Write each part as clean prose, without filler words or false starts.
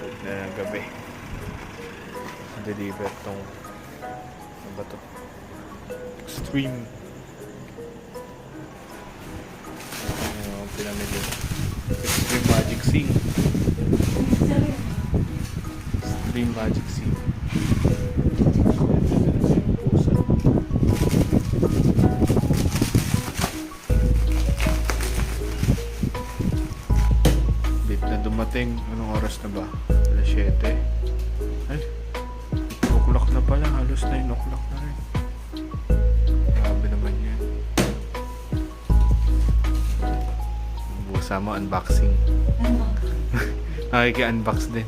food na gabi. Deliver tong ano ba to? Xtreme. Ano pinamili? Xtreme Magic Sing. Xtreme Magic Sing. Dumating, anong oras na ba? Alas 7. Ay, 8 o'clock na pala. Halos 9 o'clock na rin. Grabe naman yan. Sama unboxing. Nakiki-unbox din.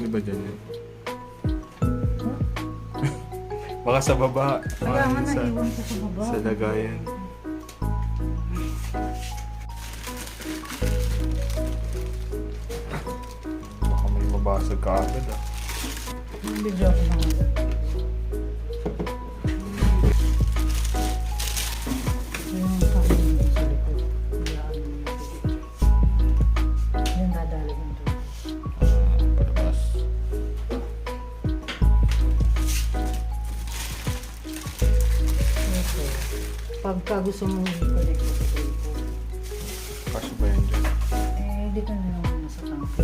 Ba dyan yun? Baka sa baba. Kaya nga naiwan ko sa baba. Sa lagayan. Baka may mabasag ka agad ah. Bigyan ko na nga. Yung kami sa likod. Yan dadalagan to. Pagka gusto mong i-connect mo sa cellphone. Kaso ba yan dyan? Eh, dito na lang sa tangke.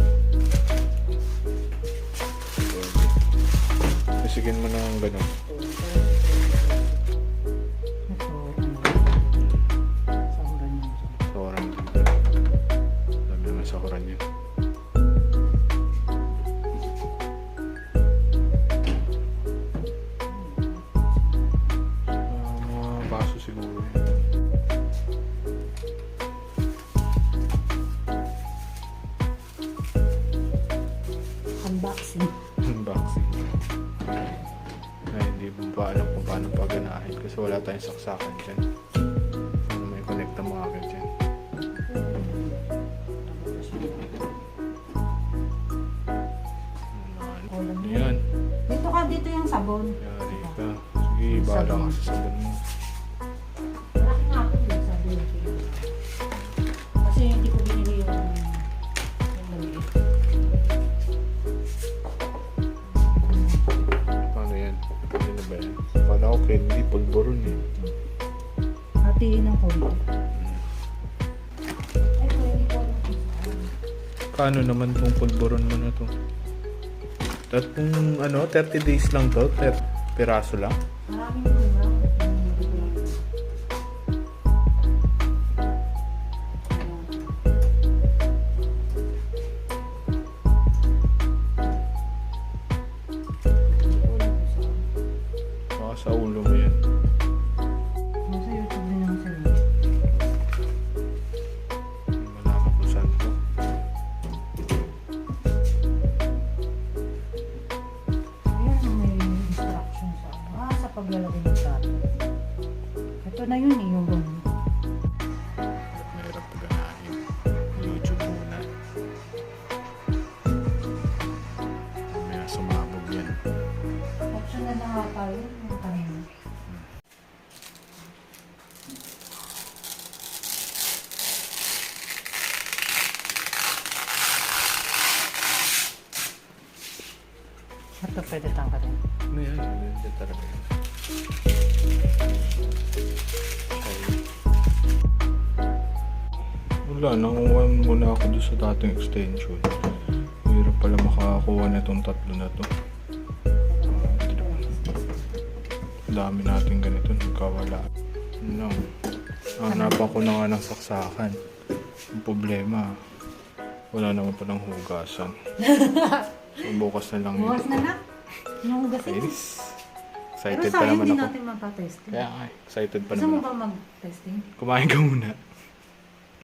Isigin mo ng gano'n. Ito, ano? Sahuran yun. Sahuran yun. Sabi naman sahuran yun. Baso siguro yun. Unboxing. Unboxing. Ay, hindi mo pa alam kung paano paganahin kasi wala tayong saksakan dyan. Ano may connect na mga agad dyan. Yan. Dito ka, dito yung sabon. Yari ka. Sige, bahala ka sa sabon mo. Malaki nga ako din, sabi yung kasi hindi ko binili yung maliit. Paano yan? Ano na ba yan? Paano ako candy? Pulburon eh. Hatiin ng konti. Ay, pwede ko lang. Paano naman kung pulburon mo na to? At kung ano, 30 days lang to? 30 piraso lang? Maraming bunga. Baka sa ulo mo yan. Nasa YouTube din naman sila. Hindi malaman kung saan to. Ayan, may instruction sa ano. Sa paglalagay ng plato. Ito na yun eh, yung ganun. Mahirap paganahin. YouTube muna. May sumabog yan. Option na lang tayo yung kanina. Ito pwede tanggalin. Ano yan? Hindi talaga yan. Wala, nanguha muna ako doon sa dating extension. Mahirap pala makakakuha na itong tatlo na to. Dami natin ganito, nagkawala. No. Hanapan ko na nga ng saksakan. Ang problema, wala naman palang hugasan. So bukas na lang Bukas na na. Yung hugasin. Yes. Pero Excited pa sayang naman din ako. natin magpa-testing. Kaya nga, excited pa Gusto mo naman ako. ba mag-testing? Kumain ka muna.